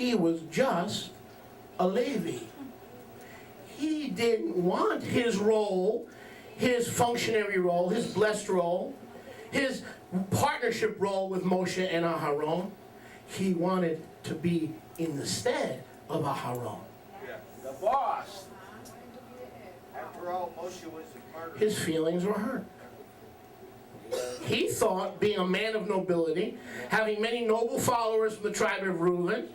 He was just a Levi. He didn't want his role, his functionary role, his blessed role, his partnership role with Moshe and Aharon. He wanted to be in the stead of Aharon. Yeah. The boss. After all, Moshe was a part of His feelings were hurt. He thought, being a man of nobility, having many noble followers from the tribe of Reuben,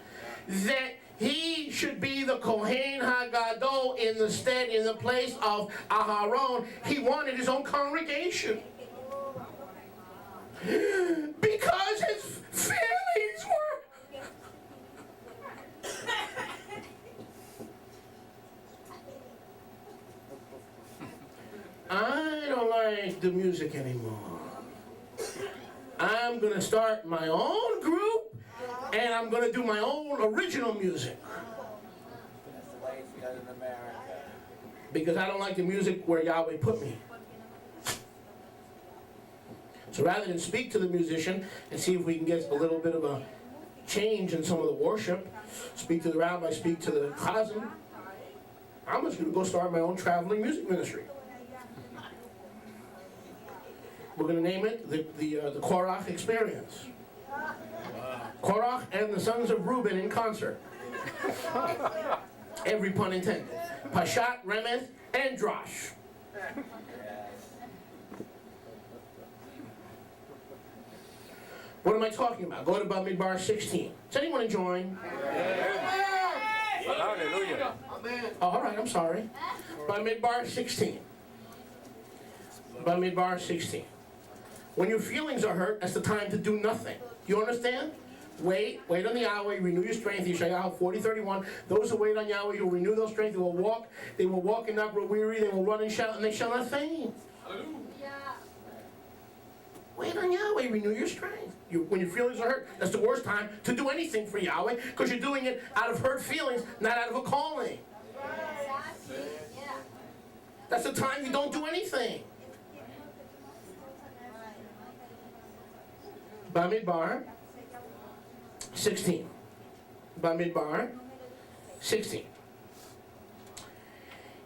that he should be the Kohen HaGadol in the stead, in the place of Aharon. He wanted his own congregation. Because his feelings were... I don't like the music anymore. I'm going to start my own group, and I'm going to do my own original music. That's the way it's done in America. Because I don't like the music where Yahweh put me. So rather than speak to the musician and see if we can get a little bit of a change in some of the worship, speak to the rabbi, speak to the chazan, I'm just going to go start my own traveling music ministry. We're going to name it the Korach Experience. Korach and the sons of Reuben in concert. Every pun intended. Pashat, Remeth, and Drosh. What am I talking about? Go to Bamidbar 16. Is anyone enjoying? Hallelujah. Oh, all right, I'm sorry. Bamidbar 16. Bamidbar 16. When your feelings are hurt, that's the time to do nothing. You understand? Wait on the Yahweh, renew your strength. Yeshayahu 40:31. Those who wait on Yahweh, will renew their strength. They will walk and not grow weary. They will run and shout, and they shall not faint. Yeah. Wait on Yahweh, renew your strength. When your feelings are hurt, that's the worst time to do anything for Yahweh, because you're doing it out of hurt feelings, not out of a calling. Yeah. That's the time you don't do anything. Bamidbar 16. Bamidbar 16.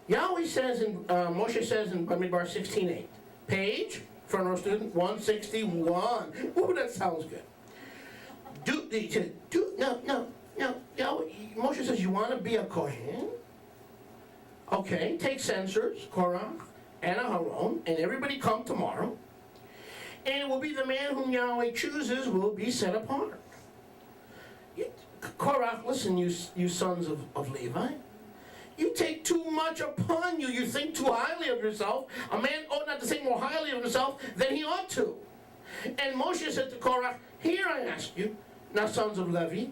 Yahweh says, Moshe says in Bamidbar 16:8. Page, front row student, 161. Ooh, that sounds good. No. Yahweh, Moshe says, you want to be a Kohen? Okay, take censers, Korah, and Aharon, and everybody come tomorrow. And it will be the man whom Yahweh chooses will be set apart. Korah, listen, you sons of Levi. You take too much upon you. You think too highly of yourself. A man ought not to think more highly of himself than he ought to. And Moshe said to Korah, here I ask you, now sons of Levi,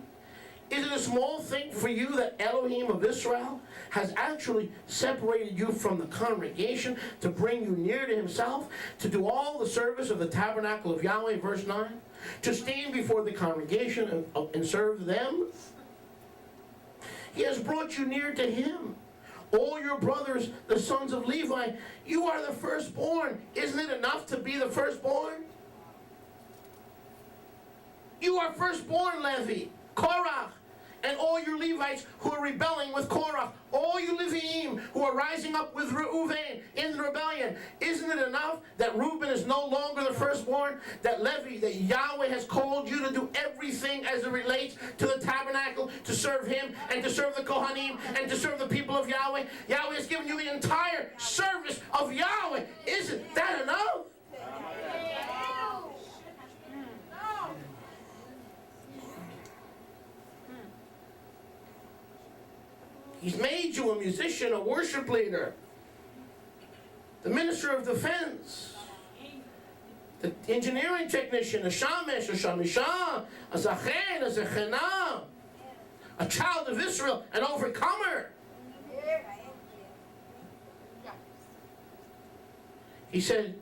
is it a small thing for you that Elohim of Israel has actually separated you from the congregation to bring you near to himself, to do all the service of the tabernacle of Yahweh, verse 9, to stand before the congregation and serve them? He has brought you near to him. All your brothers, the sons of Levi, you are the firstborn. Isn't it enough to be the firstborn? You are firstborn, Levi, Korah, and all your Levites who are rebelling with Korah, all you Leviim who are rising up with Reuven in the rebellion. Isn't it enough that Reuben is no longer the firstborn? That Levi, that Yahweh has called you to do everything as it relates to the tabernacle, to serve him and to serve the Kohanim and to serve the people of Yahweh. Yahweh has given you the entire service of Yahweh. Isn't that enough? He's made you a musician, a worship leader, the minister of defense, the engineering technician, a shamesh, a shamisha, a zachen, a zechena, a child of Israel, an overcomer. He said,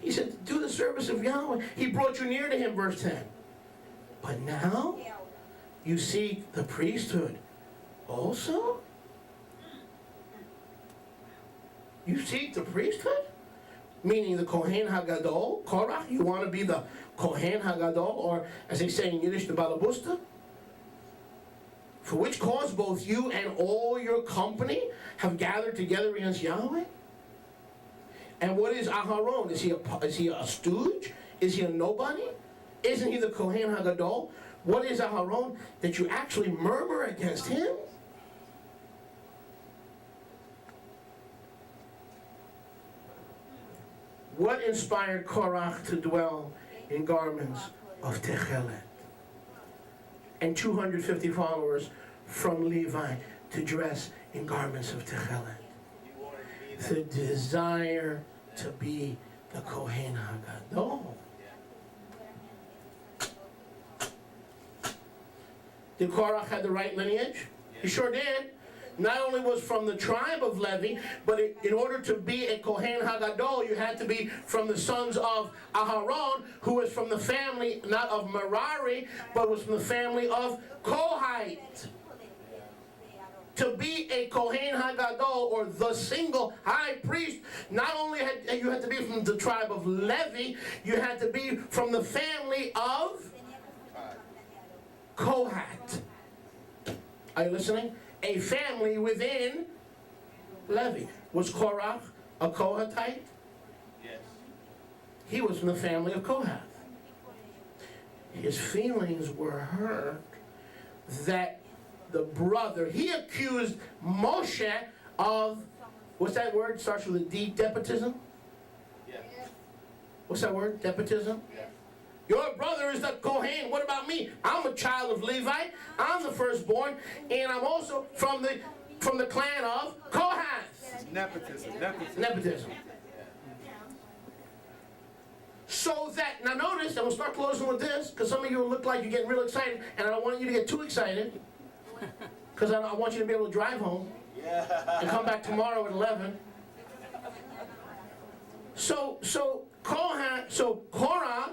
he said, do the service of Yahweh. He brought you near to him, verse 10. But now you seek the priesthood also? You seek the priesthood? Meaning the Kohen HaGadol, Korah? You want to be the Kohen HaGadol, or as they say in Yiddish, the Balabusta? For which cause both you and all your company have gathered together against Yahweh? And what is Aharon? Is he a stooge? Is he a nobody? Isn't he the Kohen Hagadol? What is Aharon that you actually murmur against him? What inspired Korach to dwell in garments of Techelet? And 250 followers from Levi to dress in garments of Techelet. The desire to be the Kohen Hagadol. Did Korach have the right lineage? He sure did. Not only was from the tribe of Levi, but in order to be a Kohen Hagadol, you had to be from the sons of Aharon, who was from the family, not of Merari, but was from the family of Kohite. To be a Kohen Hagadol, or the single high priest, not only had you had to be from the tribe of Levi, you had to be from the family of Kohat. Are you listening? A family within Levi. Was Korach a Kohathite? Yes. He was from the family of Kohath. His feelings were hurt that the brother, he accused Moshe of, what's that word? Starts with a D, despotism? Yes. What's that word? Despotism? Yes. Your brother is the Kohen. What about me? I'm a child of Levi. I'm the firstborn, and I'm also from the clan of Kohath. Nepotism. Nepotism. So that, now notice, and we'll start closing with this, because some of you look like you're getting real excited, and I don't want you to get too excited, because I want you to be able to drive home and come back tomorrow at 11. So Korah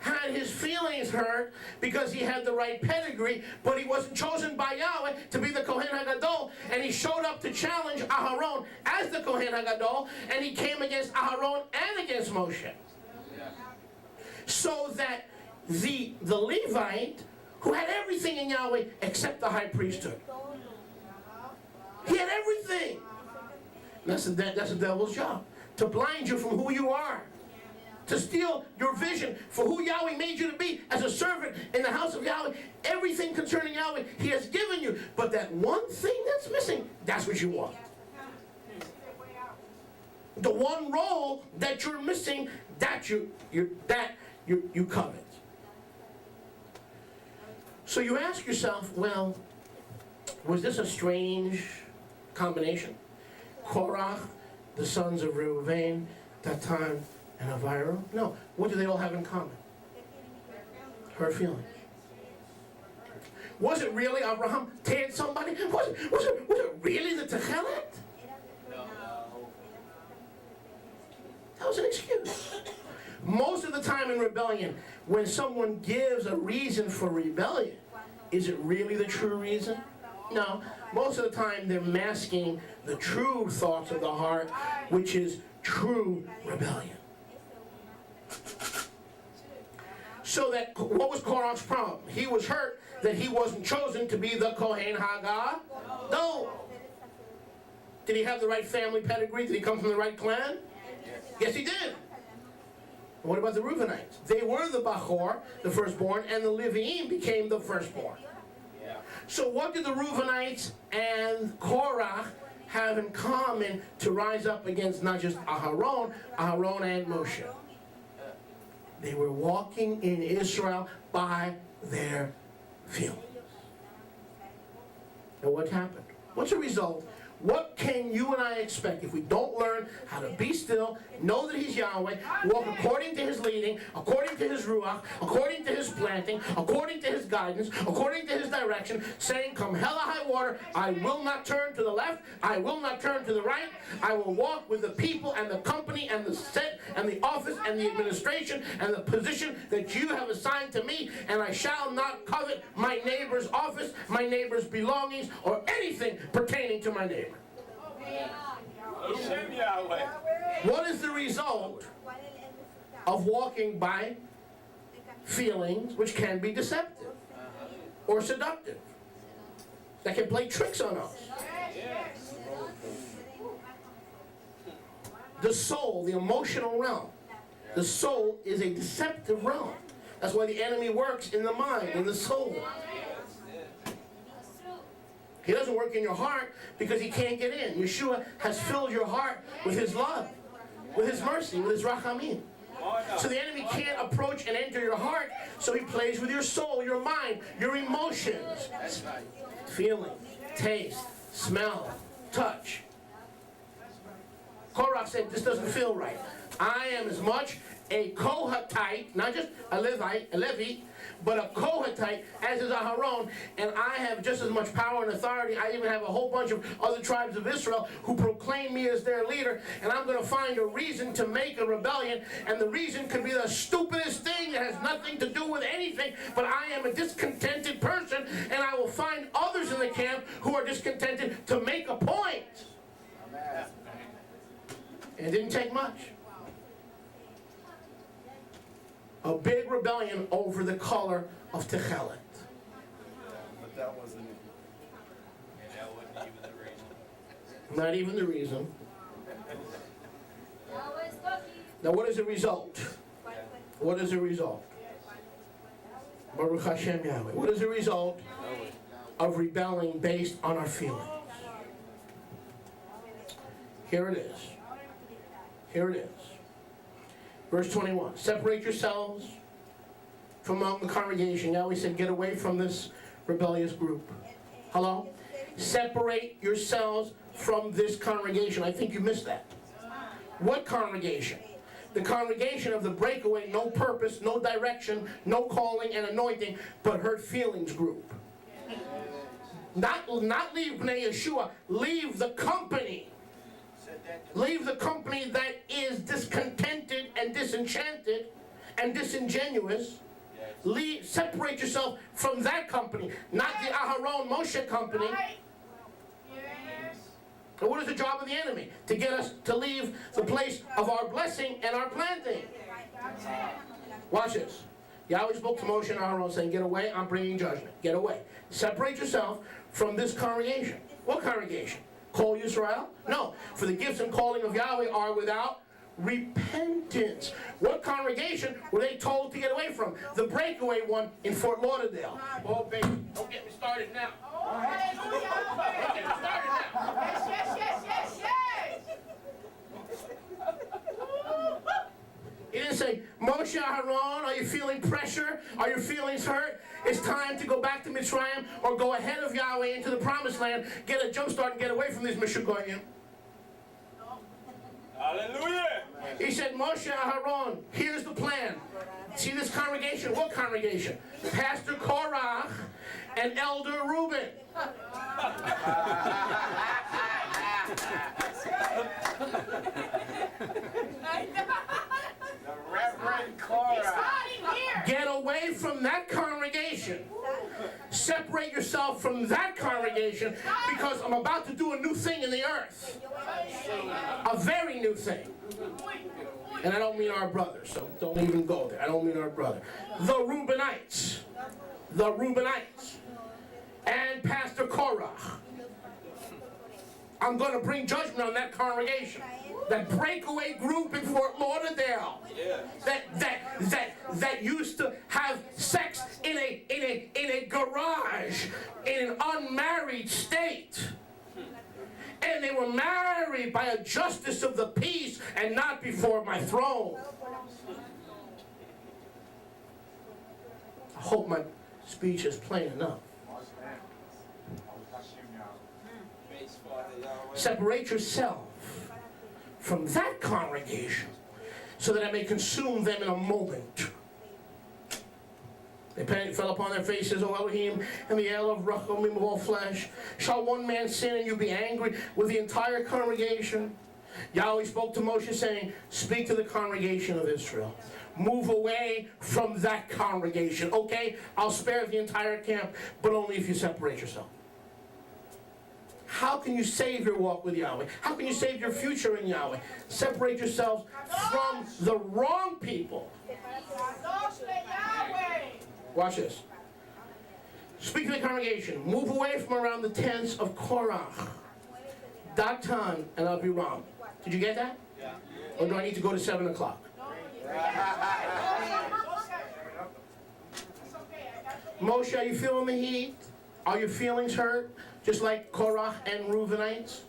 had his feelings hurt because he had the right pedigree, but he wasn't chosen by Yahweh to be the Kohen Hagadol, and he showed up to challenge Aharon as the Kohen Hagadol, and he came against Aharon and against Moshe. So that the Levite, who had everything in Yahweh except the high priesthood, he had everything. That's the devil's job, to blind you from who you are, to steal your vision for who Yahweh made you to be as a servant in the house of Yahweh. Everything concerning Yahweh He has given you, but that one thing that's missing, that's what you want. The one role that you're missing, that you covet. So you ask yourself, well, was this a strange combination? Korach, the sons of Reuven, Datan, and Aviram? No. What do they all have in common? Her feelings. Was it really Abraham teared somebody? Was it really the Techelet? No. That was an excuse. Most of the time in rebellion, when someone gives a reason for rebellion, is it really the true reason? No. Most of the time they're masking the true thoughts of the heart, which is true rebellion. So that, what was Korach's problem? He was hurt that he wasn't chosen to be the Kohen Hagadol. No. Did he have the right family pedigree? Did he come from the right clan? Yes, he did. What about the Reubenites? They were the Bachor, the firstborn, and the Leviim became the firstborn. Yeah. So what did the Reubenites and Korach have in common to rise up against not just Aharon and Moshe? They were walking in Israel by their feelings. And what happened? What's the result? What can you and I expect if we don't learn how to be still, know that He's Yahweh, walk according to His leading, according to His Ruach, according to His planting, according to His guidance, according to His direction, saying, come hell or high water, I will not turn to the left, I will not turn to the right, I will walk with the people and the company and the set and the office and the administration and the position that you have assigned to me, and I shall not covet my neighbor's office, my neighbor's belongings, or anything pertaining to my neighbor. Hashem Yahweh. What is the result of walking by feelings which can be deceptive or seductive? that can play tricks on us. The soul, the emotional realm. The soul is a deceptive realm. That's why the enemy works in the mind, in the soul. He doesn't work in your heart because he can't get in. Yeshua has filled your heart with his love, with his mercy, with his rachamim. So the enemy can't approach and enter your heart, so he plays with your soul, your mind, your emotions. Feeling, taste, smell, touch. Korach said, this doesn't feel right. I am as much a Kohathite, not just a Levite, a Levi, but a Kohathite, as is Aharon, and I have just as much power and authority. I even have a whole bunch of other tribes of Israel who proclaim me as their leader, and I'm going to find a reason to make a rebellion, and the reason could be the stupidest thing that has nothing to do with anything, but I am a discontented person, and I will find others in the camp who are discontented to make a point. Amen. And it didn't take much. A big rebellion over the color of Techelet. But that wasn't it. And that wasn't even the reason. Not even the reason. Yahweh's talking. Now what is the result? What is the result? Baruch Hashem Yahweh. What is the result of rebelling based on our feelings? Here it is. Here it is. Verse 21. Separate yourselves from among the congregation. Yahweh said, get away from this rebellious group. Hello? Separate yourselves from this congregation. I think you missed that. What congregation? The congregation of the breakaway, no purpose, no direction, no calling and anointing, but hurt feelings group. Not leave Bnei Yeshua, leave the company. Leave the company that is discontented and disenchanted and disingenuous. Separate yourself from that company, not the Aharon Moshe company. And what is the job of the enemy? To get us to leave the place of our blessing and our planting. Watch this. Yahweh spoke to Moshe and Aharon saying, get away, I'm bringing judgment. Get away. Separate yourself from this congregation. What congregation? Call Israel? No. For the gifts and calling of Yahweh are without repentance. What congregation were they told to get away from? The breakaway one in Fort Lauderdale. Oh, baby, don't get me started now. Oh, hallelujah. Don't get me started now. Yes. He didn't say, Moshe, Aaron, are you feeling pressure? Are your feelings hurt? It's time to go back to Mitzrayim or go ahead of Yahweh into the promised land, get a jump start and get away from these Mishugoyim. Hallelujah! He said, Moshe, Aaron, here's the plan. See this congregation? What congregation? Pastor Korach and Elder Reuben. The Reverend He's Korah. hiding here. Get away from that congregation. Separate yourself from that congregation because I'm about to do a new thing in the earth. A very new thing. And I don't mean our brother, so don't even go there. I don't mean our brother. The Reubenites. The Reubenites. And Pastor Korah. I'm going to bring judgment on that congregation. That breakaway group in Fort Lauderdale. That used to have sex in a garage in an unmarried state. And they were married by a justice of the peace and not before my throne. I hope my speech is plain enough. Separate yourself from that congregation so that I may consume them in a moment. They fell upon their faces, O Elohim, and the El of Rachamim of all flesh. Shall one man sin and you be angry with the entire congregation? Yahweh spoke to Moshe saying, speak to the congregation of Israel. Move away from that congregation. Okay, I'll spare the entire camp, but only if you separate yourself. How can you save your walk with Yahweh? How can you save your future in Yahweh? Separate yourselves from the wrong people. Watch this. Speak to the congregation. Move away from around the tents of Korach, Datan, and Abiram. Did you get that? Yeah. Or do I need to go to 7 o'clock? It's okay, I got it. Moshe, are you feeling the heat? Are your feelings hurt? Just like Korach and Reubenites?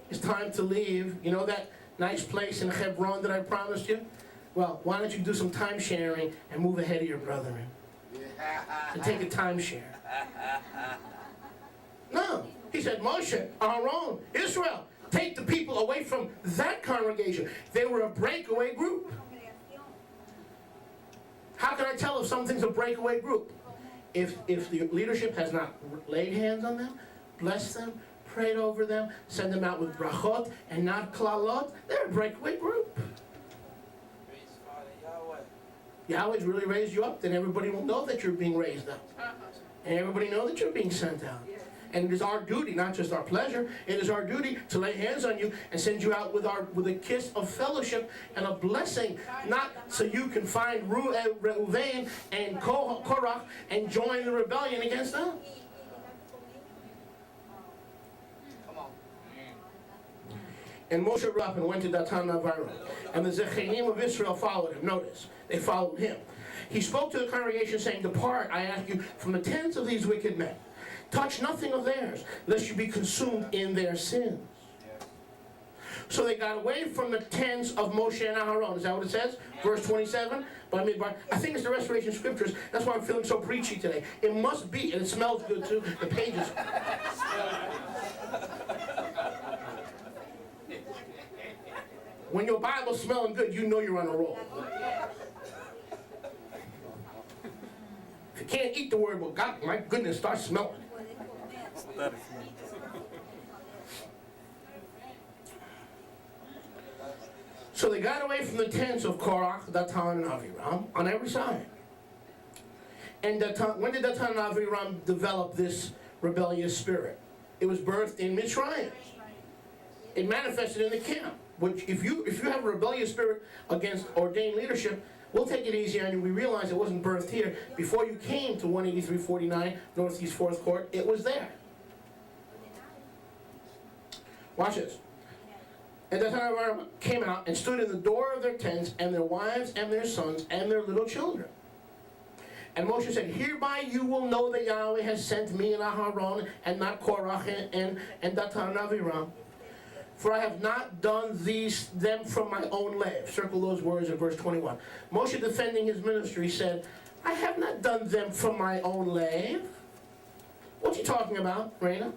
It's time to leave. You know that nice place in Hebron that I promised you? Well, why don't you do some time sharing and move ahead of your brethren? And take a timeshare. No. He said, Moshe, Aaron, Israel, take the people away from that congregation. They were a breakaway group. How can I tell if something's a breakaway group? If the leadership has not laid hands on them, blessed them, prayed over them, send them out with brachot and not klalot, they're a breakaway group. Praise Father Yahweh. Yahweh's really raised you up, then everybody will know that you're being raised up. And everybody know that you're being sent out. And it is our duty, not just our pleasure, it is our duty to lay hands on you and send you out with a kiss of fellowship and a blessing, not so you can find Reuven and Korach and join the rebellion against them. Come on. And Moshe rose up and went to Datan and Abiram. And the Zechanim of Israel followed him. Notice, they followed him. He spoke to the congregation saying, depart, I ask you, from the tents of these wicked men. Touch nothing of theirs, lest you be consumed in their sins. So they got away from the tents of Moshe and Aharon. Is that what it says? Verse 27. By Midbar. I think it's the Restoration Scriptures. That's why I'm feeling so preachy today. It must be, and it smells good too. The pages. When your Bible's smelling good, you know you're on a roll. If you can't eat the word, well, God, my goodness, start smelling it. So they got away from the tents of Korach, Datan, and Aviram on every side. And when did Datan and Aviram develop this rebellious spirit? It was birthed in Mitzrayim. It manifested in the camp. Which, if you have a rebellious spirit against ordained leadership, we'll take it easy on you. We realize it wasn't birthed here. Before you came to 18349 Northeast 4th Court, it was there. Watch this. And the Abiram came out and stood in the door of their tents, and their wives and their sons and their little children. And Moshe said, hereby you will know that Yahweh has sent me and Aharon, and not Korach and Datan and Abiram. For I have not done them from my own lave. Circle those words in verse 21. Moshe, defending his ministry, said, I have not done them from my own lave. What's he talking about, Raina?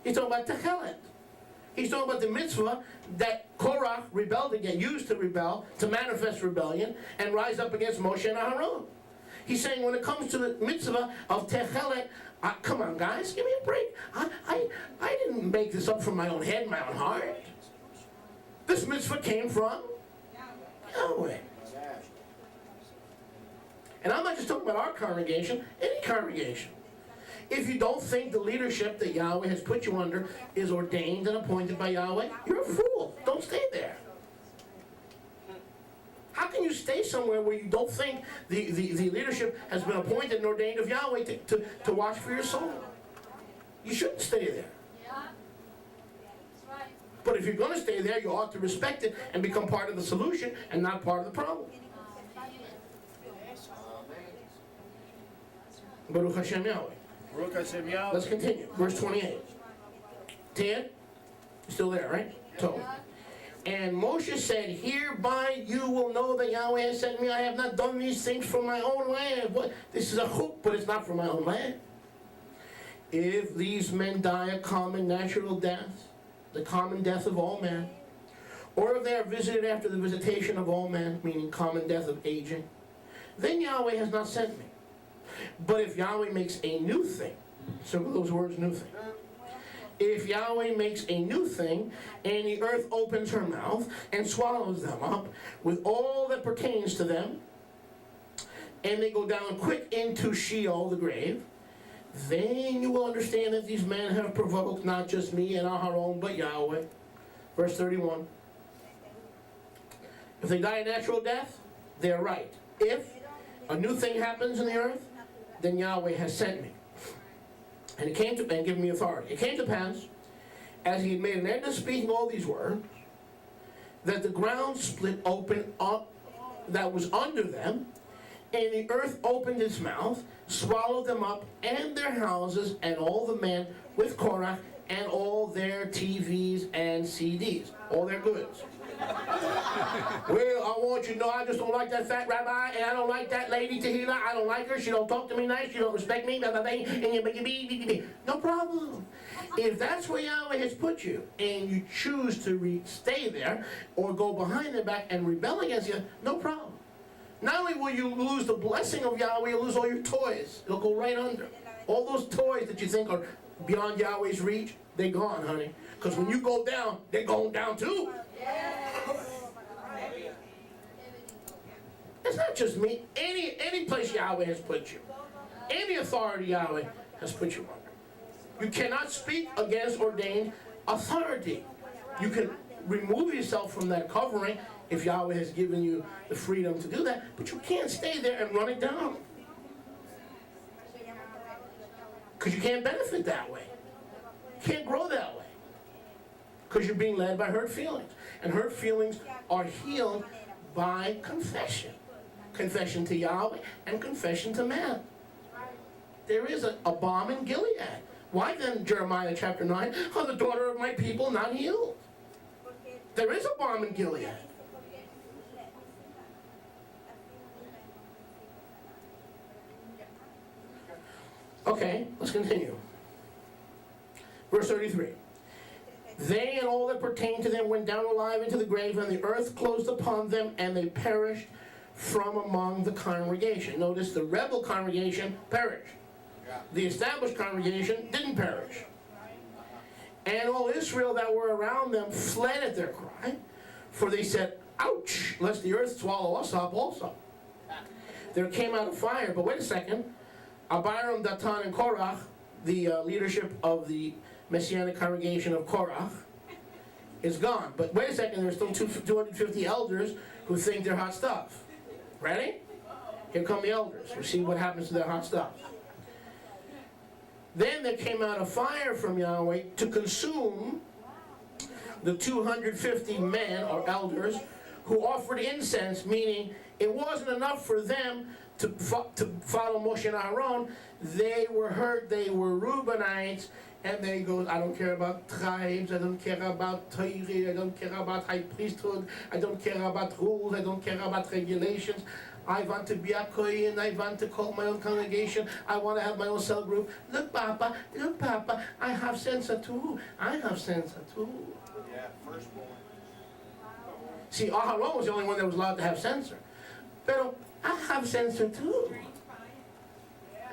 He's talking about Techelet. He's talking about the mitzvah that Korach rebelled against, used to rebel, to manifest rebellion, and rise up against Moshe and Aharon. He's saying when it comes to the mitzvah of Techelet, come on guys, give me a break. I didn't make this up from my own head, my own heart. This mitzvah came from Yahweh. And I'm not just talking about our congregation, any congregation. If you don't think the leadership that Yahweh has put you under is ordained and appointed by Yahweh, you're a fool. Don't stay there. How can you stay somewhere where you don't think the leadership has been appointed and ordained of Yahweh to watch for your soul? You shouldn't stay there. Yeah. That's right. But if you're going to stay there, you ought to respect it and become part of the solution and not part of the problem. Baruch Hashem Yahweh. Baruch Hashem Yahweh. Let's continue. Verse 28. 10? Still there, right? Totally. And Moshe said, hereby you will know that Yahweh has sent me. I have not done these things from my own land. What? This is a hook, but it's not from my own land. If these men die a common natural death, the common death of all men, or if they are visited after the visitation of all men, meaning common death of aging, then Yahweh has not sent me. But if Yahweh makes a new thing, some of those words, new thing. If Yahweh makes a new thing, and the earth opens her mouth and swallows them up with all that pertains to them, and they go down quick into Sheol, the grave, then you will understand that these men have provoked not just me and Aharon, but Yahweh. Verse 31. If they die a natural death, they're right. If a new thing happens in the earth, then Yahweh has sent me. And it came to, and given me authority. It came to pass, as he had made an end of speaking all these words, that the ground split open up that was under them, and the earth opened its mouth, swallowed them up, and their houses, and all the men with Korah, and all their TVs and CDs, all their goods. Well, I want you to know I just don't like that fat rabbi, and I don't like that lady Tehillah. I don't like her. She don't talk to me nice. She don't respect me. Blah, blah, blah, and no problem. If that's where Yahweh has put you, and you choose to stay there, or go behind their back and rebel against you, no problem. Not only will you lose the blessing of Yahweh, you'll lose all your toys. It'll go right under. All those toys that you think are beyond Yahweh's reach, they're gone, honey. Because when you go down, they're going down too. It's not just me. Any place Yahweh has put you. Any authority Yahweh has put you under. You cannot speak against ordained authority. You can remove yourself from that covering if Yahweh has given you the freedom to do that, but you can't stay there and run it down. Because you can't benefit that way. You can't grow that way. Because you're being led by hurt feelings. And hurt feelings are healed by confession. Confession to Yahweh and confession to man. There is a balm in Gilead. Why then, Jeremiah chapter 9, oh, the daughter of my people not healed? There is a balm in Gilead. Okay, let's continue. Verse 33. They and all that pertained to them went down alive into the grave, and the earth closed upon them, and they perished from among the congregation. Notice the rebel congregation perished. The established congregation didn't perish. And all Israel that were around them fled at their cry, for they said, ouch, lest the earth swallow us up also. There came out a fire, but wait a second. Abiram, Datan, and Korach, the leadership of the Messianic congregation of Korach, is gone. But wait a second, there's still 250 elders who think they're hot stuff. Ready? Here come the elders. We'll see what happens to their hot stuff. Then there came out a fire from Yahweh to consume the 250 men or elders who offered incense, meaning it wasn't enough for them to follow Moshe and Aaron. They were hurt, they were Reubenites, and they go, I don't care about tribes, I don't care about Torah, I don't care about high priesthood, I don't care about rules, I don't care about regulations. I want to be a Kohen, I want to call my own congregation, I want to have my own cell group. Look, Papa, I have sensor too. I have sensor too. Yeah, firstborn. See, Aharon was the only one that was allowed to have sensor. But I have sensor too.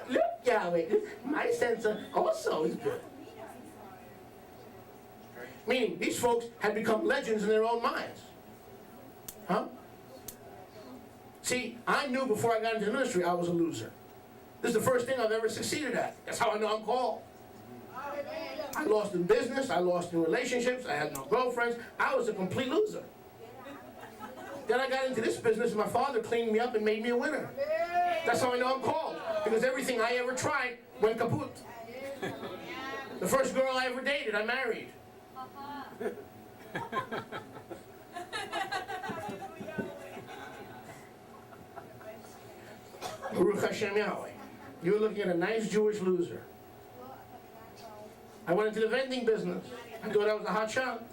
Look, Yahweh, my sensor also is good. Meaning, these folks had become legends in their own minds. Huh? See, I knew before I got into the ministry I was a loser. This is the first thing I've ever succeeded at. That's how I know I'm called. I lost in business, I lost in relationships, I had no girlfriends. I was a complete loser. Then I got into this business and my father cleaned me up and made me a winner. That's how I know I'm called. Because everything I ever tried went kaput. The first girl I ever dated, I married. Baruch Hashem Yahweh. You were looking at a nice Jewish loser. I went into the vending business. I thought I was a hot shot.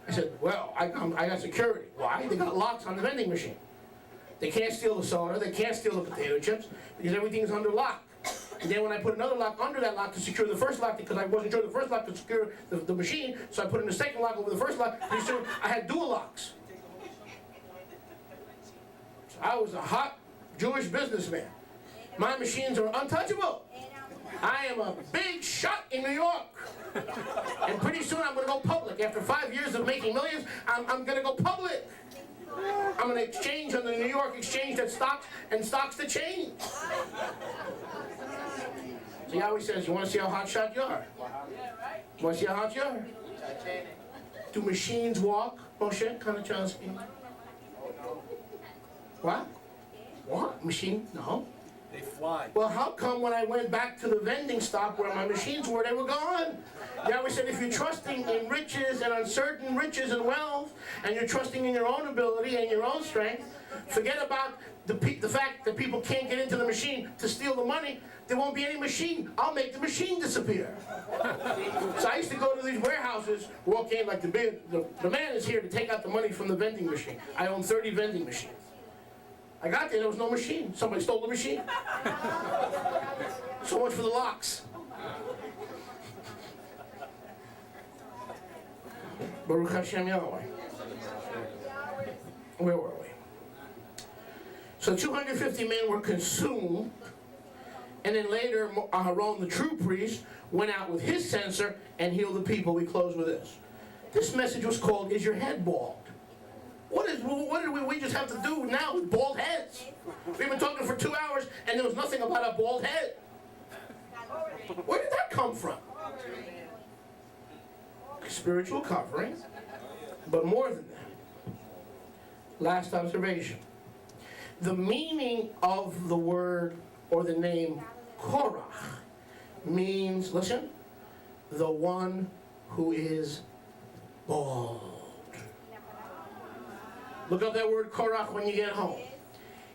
I said, well, I got security. Why? They got locks on the vending machine. They can't steal the soda, they can't steal the potato chips, because everything's under lock. And then when I put another lock under that lock to secure the first lock, because I wasn't sure the first lock to secure the machine, so I put in the second lock over the first lock, pretty soon I had dual locks. So I was a hot Jewish businessman. My machines are untouchable. I am a big shot in New York. And pretty soon I'm going to go public. After 5 years of making millions, I'm going to go public. I'm going to exchange on the New York exchange that stocks and stocks to change. So Yahweh says, you want to see how hot shot you are? You want to see how hot you are? Do machines walk, Moshe Kanachansky? What? What? Machine? No. They fly. Well, how come when I went back to the vending stop where my machines were, they were gone? Yahweh said, if you're trusting in riches and uncertain riches and wealth, and you're trusting in your own ability and your own strength, forget about the fact that people can't get into the machine to steal the money. There won't be any machine. I'll make the machine disappear. So I used to go to these warehouses, walk in like the man is here to take out the money from the vending machine. I own 30 vending machines. I got there was no machine. Somebody stole the machine. So much for the locks. Baruch Hashem Yahweh. Where were we? So 250 men were consumed, and then later Aharon, the true priest, went out with his censer and healed the people. We close with this. This message was called, Is Your Head Bald? What did we just have to do now with bald heads? We've been talking for 2 hours and there was nothing about a bald head. Where did that come from? Spiritual covering, but more than that. Last observation. The meaning of the word or the name Korach means, listen, the one who is bald. Look up that word Korach when you get home.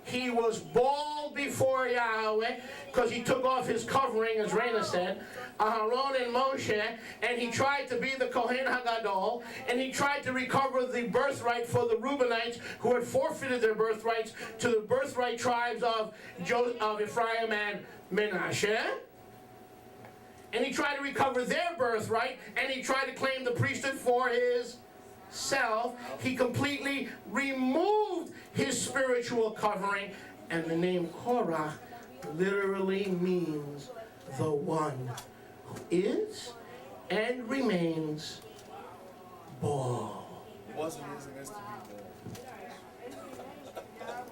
He was bald before Yahweh because he took off his covering, as Raina said, Aharon and Moshe, and he tried to be the Kohen HaGadol, and he tried to recover the birthright for the Reubenites who had forfeited their birthrights to the birthright tribes of Ephraim and Menashe. And he tried to recover their birthright, and he tried to claim the priesthood for his self. He completely removed his spiritual covering, and the name Korach literally means the one who is and remains bald. Wasn't using this to be bald.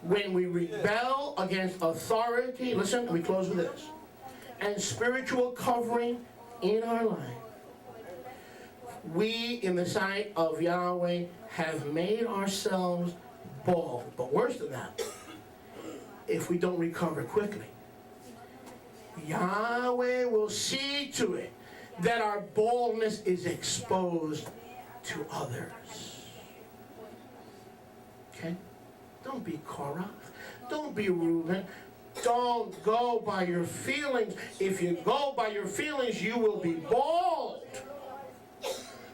When we rebel against authority, listen, we close with this, and spiritual covering in our life, we, in the sight of Yahweh, have made ourselves bald. But worse than that, if we don't recover quickly, Yahweh will see to it that our baldness is exposed to others. Okay? Don't be Korah. Don't be Reuben. Don't go by your feelings. If you go by your feelings, you will be bald.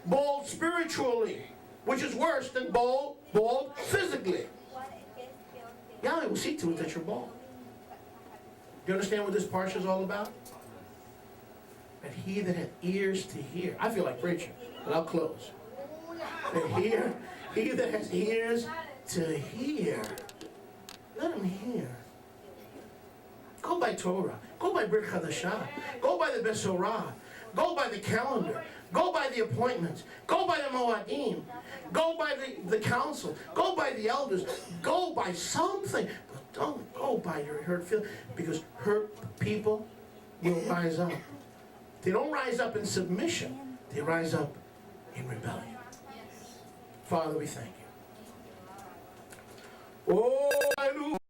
Bald spiritually, which is worse than bald physically. Yahweh will see to it that you're bald. Do you understand what this parsha is all about? That he that hath ears to hear. I feel like preaching, but I'll close. That he that has ears to hear, let him hear. Go by Torah. Go by Brit Chadashah. Go by the Besorah. Go by the calendar. Go by the appointments. Go by the Moadim. Go by the council. Go by the elders. Go by something. But don't go by your hurt feelings, because hurt people will rise up. They don't rise up in submission. They rise up in rebellion. Father, we thank you. Oh, hallelujah.